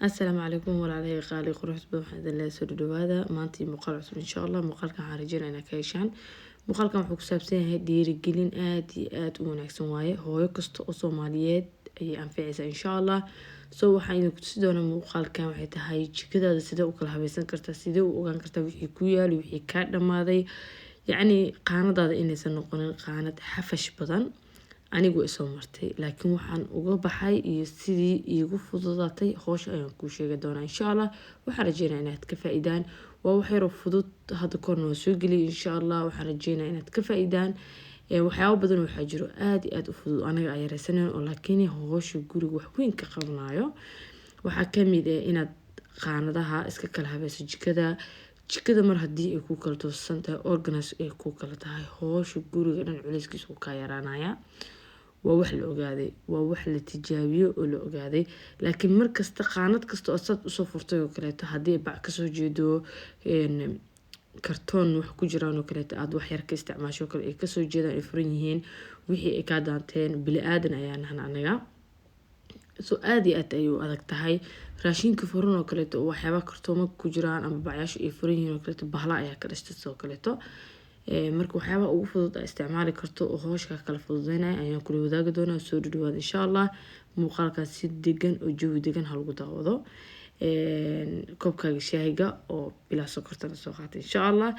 السلام عليكم وعليكم قالي قروحت بوحد الله سر دوادا maanta muuqaal cusub insha Allah muuqaalkan waxaan rajeynayaa ka heshaan muuqaalkan wuxuu ku saabsan yahay dhiirigelin aad iyo aad u wanaagsan waaye hooyo kasta oo Soomaaliyeed ay anfacaysa insha Allah soo waxaan idin ku tusi doonaa muuqaalkan waxay tahay jikadaada sida u kala habaysan kartaa sida u ogaan kartaa wixii ku yaal wixii ka dhamaaday yacni qaanadaada inaysan noqonin qaanad xafash badan anigu isoo martay laakiin waxaan uga baxay iyo sidii iigu fududaatay hawsha ayaan kuu sheegi doonaa insha Allah waxaan rajeynayaa inaad ka faa'iidaan waa wax yar oo fudud hadda korna waa soo geliyay insha Allah waxaan rajeynayaa inaad ka faa'iidaan waxyaabo badan waxaa jiro aad iyo aad u fudud aniga ay yareysaneen oo laakiin hawsha guriga wax weyn ka qabanayo waxaa ka mid ah inaad qaanadaha iska kala habayso jikada mar haddii ay ku kala toosan tahay organize ay ku kala tahay hawsha guriga dhan culayskiisa uu ka yaraanaya waa wax la ogaaday waa wax la tijaabiyo oo la ogaaday laakiin markasta qaanad kasta oo sad usoo furtay oo kaleeto haddii bac ka soo jeedo kartoon wax ku jiraan oo kaleeto aad wax yar ka isticmaasho kale ay ka soo jeedaan ay furan yihiin wixii ay ka daanteen bili aadan ayaa nahan anaga soo aad iyo aad ayuu adag tahay raashinka furan oo kaleeto waxyaaba kartoomo ku jiraan ama bacyaasha ay furan yihiin oo kaleeto bahla ayaa ka dhashtay soo kaleeto marka waxyaaba ugu fudud ay isticmaali karto oo hawsha kala fududeynaya ayaan kula wadaagi doonaa soo dhawaad insha Allah muuqaalkaas si degan oo jawi degan ha lagu daawado koobkaaga shaahiga oo bilaa sokorta la soo qaatay insha Allah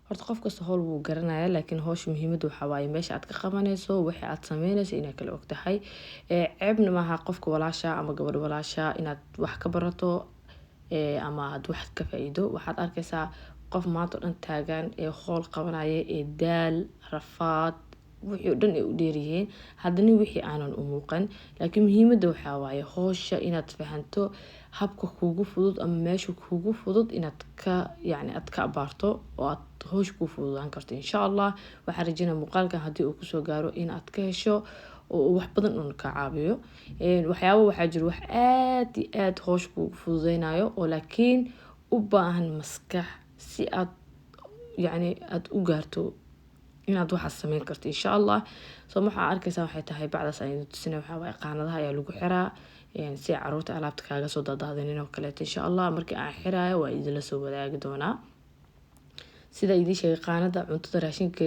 horta qof kasta howl wuu garanayaa laakiin hawsha muhiimaddu waxa waaye meesha aad ka qabanayso waxa aad sameynayso inaad kala og tahay ceebna maaha qofka walaasha ama gabadha walaasha inaad wax ka barato ama aad wax ka faa'iido waxaad arkaysaa qof maanta dhan taagan ee howl qabanaya ee daal rafaad wixii dhan ay u dheeryihiin haddana wixii aanan u muuqan laakiin muhiimadda waxa waaye hawsha inaad fahanto habka kuugu fudud ama meesha kuugu fudud inaad ka aad ka abaarto oo aad hawsha ku fududaan karto insha Allah waxaan rajeynayaa muuqaalkan haddii uu kusoo gaaro in aad ka hesho oo wax badan uu ka caawiyo waxyaabo waxaa jira wax aad iyo aad hawsha kuugu fududeynayo oo laakiin u baahan maskax si aad aad u gaarto inaad waxa sameyn karto insha Allah soo waxaa arkaysaa waxay tahay bacdaas aynu tusina waxa waaye qaanadaha ayaa lagu xiraa si caruurta alaabta kaaga soo daadaadeen oo kale insha Allah markii aan xiraayo waa idin la soo wadaagi doonaa sida idin sheegay qaanada cuntada raashinka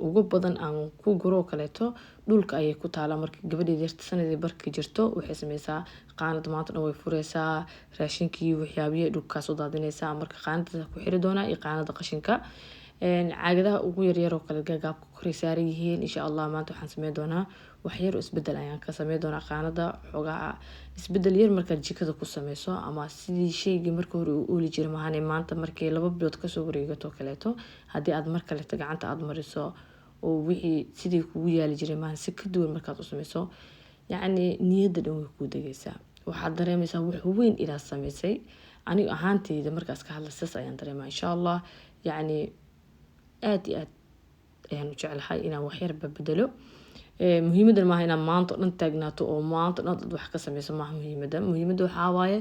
ugu badan aan ku guro kaleeto dhulka ayay ku taala markii gabadheeda yarta sanadii barkii jirto waxay sameysaa qaanada maanta dhan way fureysaa raashinkii waxyaabiye dhulka soo daadinaysaa marka qaanada ku xiri doonaa iyo qaanada qashinka caagadaha ugu yaryar oo kale gaagaabka kor saaran yihiin insha Allah maanta waxaan sameyn doonaa wax yar oo isbedel ayaan ka sameyn doonaa qaanada xogaa isbedel yar marka jikada ku sameyso ama sidii shayga marka hore uu ooli jiray maahane maanta markii 2 bilood ka soo wareegato kaleeto hadii aad mar kale gacanta aad mariso oo wixii sidii kugu yaali jiray maahan si ka duwan markaad u sameyso niyadda dhan way ku dagaysaa waxaad dareemaysaa wax weyn inaad sameysay aniga ahaantayda markaas ka hadlaysas ayaan dareemaa insha Allah aad iyo aad ayaan u jeclahay inaan wax yar bedelo muhiimadda maaha inaan maanta dhan taagnaato oo maanta dhan wax ka sameyso maaha muhiimadda waxaa waaye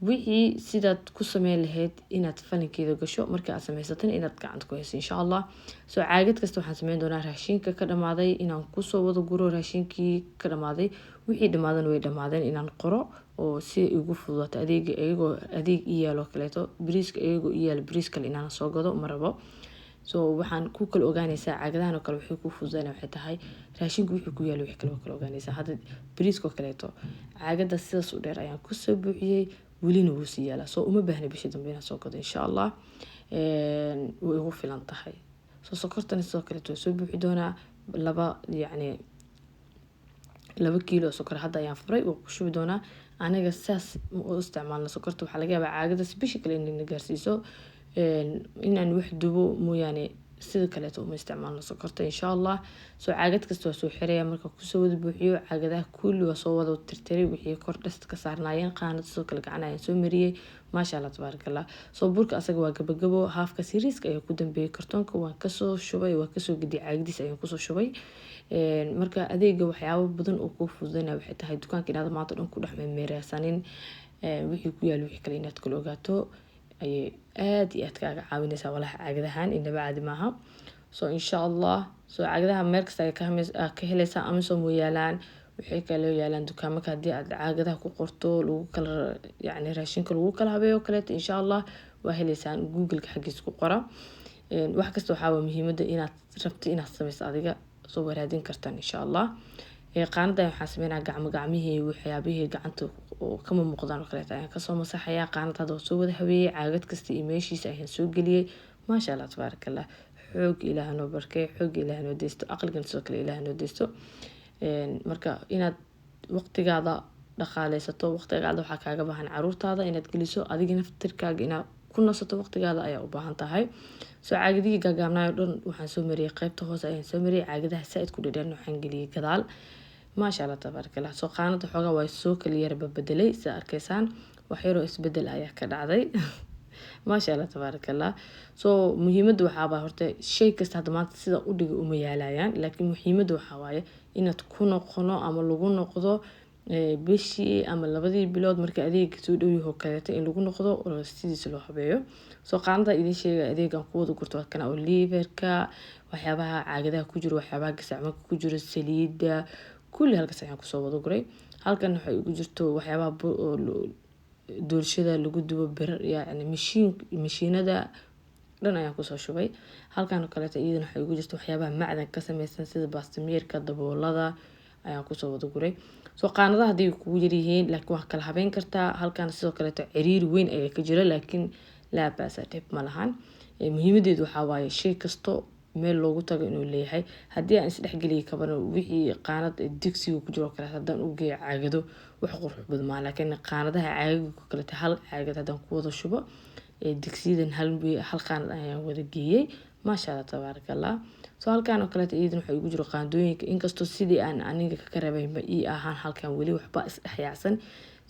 wixii sidaad ku sameyn lahayd inaad falinkeeda gasho marka aad sameysatana inaad gacanta ku hayso insha Allah soo caagad kasta waxaan sameyn doonaa raashinka ka dhamaaday inaan ku soo wada guro raashinkii ka dhamaaday wixii dhamaadan way dhamaadeen inaan qoro oo si ugu fududaato adeeg iyaalo kaleeto bariiska iyaalo bariis kale inaan soo gado marabo soo waxaan ku kala ogaanaysaa caagadahan oo kale wixii ku fududaana waxay tahay raashinku wixii ku yaalo wixii kale kala ogaanaysaa hadda bariiska kaleeto caagada sidaas u dheer ayaan ku soo buuxiyay welina wuu sii yaalaa soo uma baahna bishii dambe inaan soo gado insha Allah way ugu filan tahay soo sokortana sidoo kaleeto soo buuxi doonaa 2 kiilo sokor hadda ayaan furay oo ku shubi doonaa aniga saas u isticmaalna sokorta waxa laga yaabaa caagadaas bishii kale inay gaarsiiso inaan wax dubo mooyaane sida kaleeto uma isticmaalno sokorta insha allah. soo caagad kasta waa soo xiraya marka kusoo wada buuxiyo caagadaha kulli waa soo wada tirtiray wixii kor dhasta ka saarnaayeen qaanad sidoo kale gacan ayaan soo mariyay maasha allah tabaarakallah. soo burka asaga waa gabagabo haafka siriiska ayaa ku dambeeyay kartoonka waan kasoo shubay waa kasoo gediy caagdiis ayaan kusoo shubay. marka adeega waxyaabo badan oo kuu fududeynaya waxay tahay dukaanka inaad maanta dhan ku dhex meereysanin wixii ku yaal wixii kale inaad kala ogaato ayay aad iyo aad kaaga caawinaysaa walaha caagadahan inaba caadi maaha. soo insha allah soo caagadaha meel kasta ay ka helaysaa Amazon way yaalaan waxay kale yaalaan dukaamada haddii aad caagadaha ku qorto lagu kala yacni raashinka lagu kala habeeyo kaleeto insha allah waa helaysaan google-ka xaggiisa ku qora. wax kasta waxaa muhiimada inaad rabto inaad samayso adiga soo waraadin kartaan insha allah. qaanada waxaan sameynaa gacmihii waxyaabihii gacanta oo kama muuqdaan oo kaleeto ayaan kasoo masaxayaa qaanada hadda soo wada habeeyay caagad kasta iyo meeshiisa ayaan soo geliyay maasha allah tabaarakallah. xoog ilaahay noo barkay xoog ilaahay noo deysto aqligan sidoo kale ilaahay noo deysto. marka inaad waqtigaada dhaqaaleysato waqtigaada waxaa kaaga baahan caruurtaada inaad geliso adiga naftirkaaga inaad ku nasato waqtigaada ayaa u baahan tahay. soo caagadihii gaagaabnaayo dhan waxaan soo mariyay qaybta hoose ayaan soo mariyay caagadaha saaid ku dhadhan waxaan geliyay gadaal maasha allah tabaarakallah. soo qaanada xoogaa waa soo kala yar bedelay sida arkaysaan wax yaroo isbedel ayaa ka dhacday maasha allah tabaarakallah. soo muhiimada waxaa baa horta shay kasta hadda maanta sida u dhiga uma yaalayaan laakiin muhiimada waxaa waaye inaad ku noqono ama lagu noqdo bishii ama labadii bilood marka adeega soo dhow yahay kaleeto in lagu noqdo oo sidiisa loo habeeyo. soo qaanada idin sheegay adeegan ku wada gurto waa kana oliverka waxyaabaha caagadaha ku jiro waxyaabaha gasacmanka ku jiro saliida kulli halkaas ayaan kusoo wada guray. halkan waxay ugu jirto waxyaabaha doolshada lagu dubo bir yacni mashiinada dhan ayaan kusoo shubay. halkan kaleeto iyadana waxay ugu jirto waxyaabaha macdan ka samaysan sida baastimeerka daboolada ayaan kusoo wada guray. soo qaanadaha hadday kugu yaryihiin laakiin wax kala habeyn kartaa halkan sidoo kaleeto ciriiri weyn ayaa ka jira laakiin laa baasa dhib ma lahan. muhiimadeedu waxaa waaye shay kasto meel loogu tago inuu leeyahay haddii aan isdhexgeliya kabana wixii qaanad digsiga ku jiro kale haddaan u geeyo caagado wax qurux badan maaha laakiin qaanadaha caagaga kaleeto hal caagad haddaan ku wada shubo digsiyadan hal qaanad ayaan wada geeyay maasha allah tabaarakallah. soo halkan oo kaleeto iyadana waxay ugu jiro qaandooyinka inkastoo sidii aan aniga ka rabay ma ii ahaan halkan weli waxba isdhexyaacsan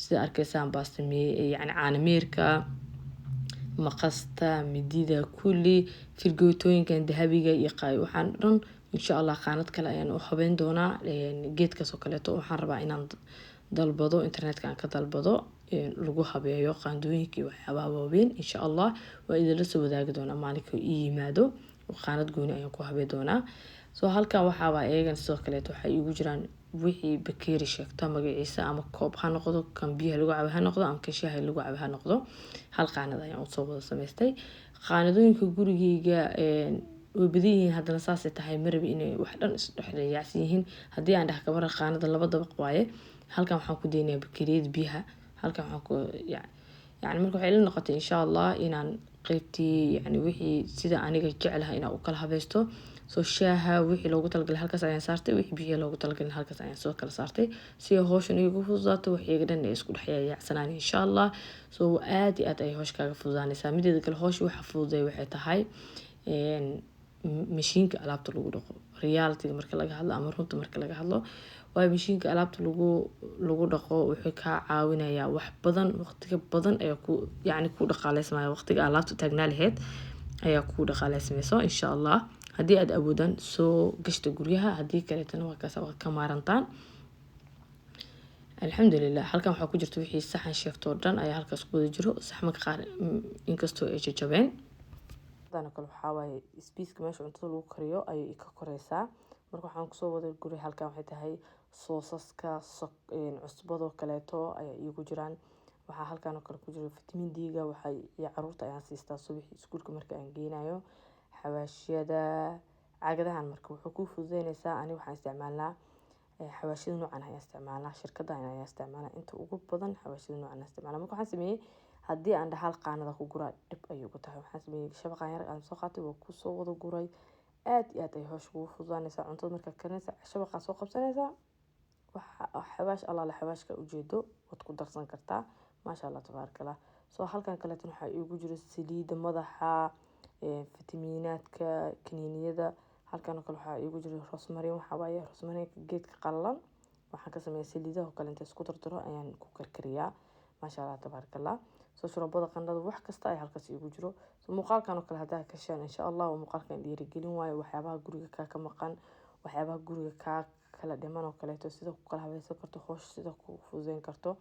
sida arkaysaan baastamee yacni caanameerka maqasta midida kulli firgootooyinkan dahabiga iyo waxaan dhan insha allah qaanad kale ayaan u habeyn doonaa. geedkaas oo kaleeto waxaan rabaa inaan dalbado internetka aan ka dalbado lagu habeeyo qaandooyinka iyo waxyaabaha waaweyn insha allah waa idinla soo wadaagi doonaa maalinka ii yimaado qaanad gooni ayaan ku habeen doonaa. soo halkan waxaaba eegan sidoo kaleeto waxay igu jiraan wixii bakeeri sheegta magaciisa ama koob ha noqdo kan biyaha lagu cabo ha noqdo ama kan shaaha lagu cabo ha noqdo hal qaanad ayaan u soo wada samaystay. qaanadooyinka gurigeyga way badan yihiin haddana saasay tahay marabi inay wax dhan isdhexyaacsan yihiin haddii aan dhex kabara qaanada laba dabaq waaye halkan waxaan ku daynayaa bakeeriyada biyaha halkan waxaan ku yacni marka waxay la noqotay insha allah inaan qaybtii yacni wixii sida aniga jeclahay inaan u kala habaysto. soo shaaha wixii loogu talagalay halkaas ayaan saartay wixii biyaha loogu talagalay halkaas ayaan soo kala saartay si hawshan igu fududaato waxiga dhan ay isku dhexyaacsanaan insha allah. soo aad iyo aad ay hawsh kaaga fududaanaysaa mideeda kale hawsha waxa fududay waxay tahay mashiinka alaabta lagu dhaqo reality marka laga hadlo ama runta marka laga hadlo waayo mashiinka alaabta lagu dhaqo wuxuu ka caawinayaa wax badan waqtiga badan ayaa ku yacni ku dhaqaaleysamaya waqtiga alaabta taagnaa lahayd ayaa ku dhaqaaleysamayso insha allah. haddii aad awoodaan soo gashta guryaha haddii kaleetana waa kaas ka maarantaan alxamdulilah. halkan waxaa ku jirta wixii saxan sheegto dhan ayaa halkaas ku wada jiro saxmanka qaar inkastoo ay jajabeen hadana kale waxaa waaye spiiska meesha cuntada lagu kariyo ayay ka koreysaa marka waxaan kusoo wada guray halkan waxay tahay soosaska cusbado kaleeto ayaa iigu jiraan. waxaa halkan oo kale ku jiro vitamin D-ga waxay iyo caruurta ayaan siistaa subaxii iskuulka marka aan geynayo. xawaashiyada caagadahan marka wuxuu ku fududeynaysaa ani waxaan isticmaalnaa xawaashiyada noocan ayaan isticmaalnaa shirkaddan ayaan isticmaalnaa inta ugu badan xawaashiyada noocan ayaan isticmaalnaa. marka waxaan sameeyay haddii aan hal qaanada ku guraa dhib ayuu ku tahay waxaan sameeyay shabaqan yar aan soo qaatay waa ku soo wada guray aad iyo aad ay hawsha ugu fududaanaysaa cuntada marka karinaysa shabaqan soo qabsanaysaa xawaash alla la xawaashka ujeedo waad ku darsan kartaa maasha allah tabaarakallah. soo halkan kaleetan waxaa iigu jiro saliida madaxa fitamiinaadka kaniiniyada. halkan oo kale waxaa igu jira rosemary, waxaa waaye rosemary geedka qallalan waxaan ka sameeyaa saliidaha oo kale inta isku dardaro ayaan ku karkariyaa. maasha Allah tabarakallah. soo shurubada qandhada wax kasta ay halkaas igu jiro. muuqaalkan oo kale hadaa ka heshaan insha Allah waa muuqaalkan dhiirigelin waayo waxyaabaha guriga ka maqan, waxyaabaha guriga ka kala dhiman oo kaleeto sida ku kala habaysan karto, hoosh sida ku fududeyn karto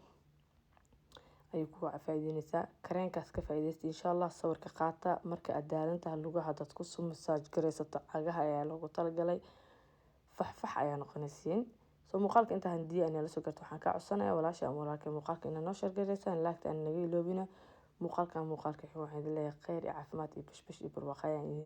ay ku faa'iideynaysaa. kareenkaas ka faa'iideysta insha Allah. sawirka qaata marka aad daarantahay lugaha dad ku massage gareysato cagaha ayaa loogu talagalay, fax ayaa noqonaysiin. muuqaalka inta handii aan la soo garto waxaan ka codsanayaa walaasha ama walaalkay muuqaalka inaan noo share gareysaan, laagta aan naga iloobina. muuqaalka waxaan leeyahay khayr iyo caafimaad iyo bashbash iyo barwaaqo.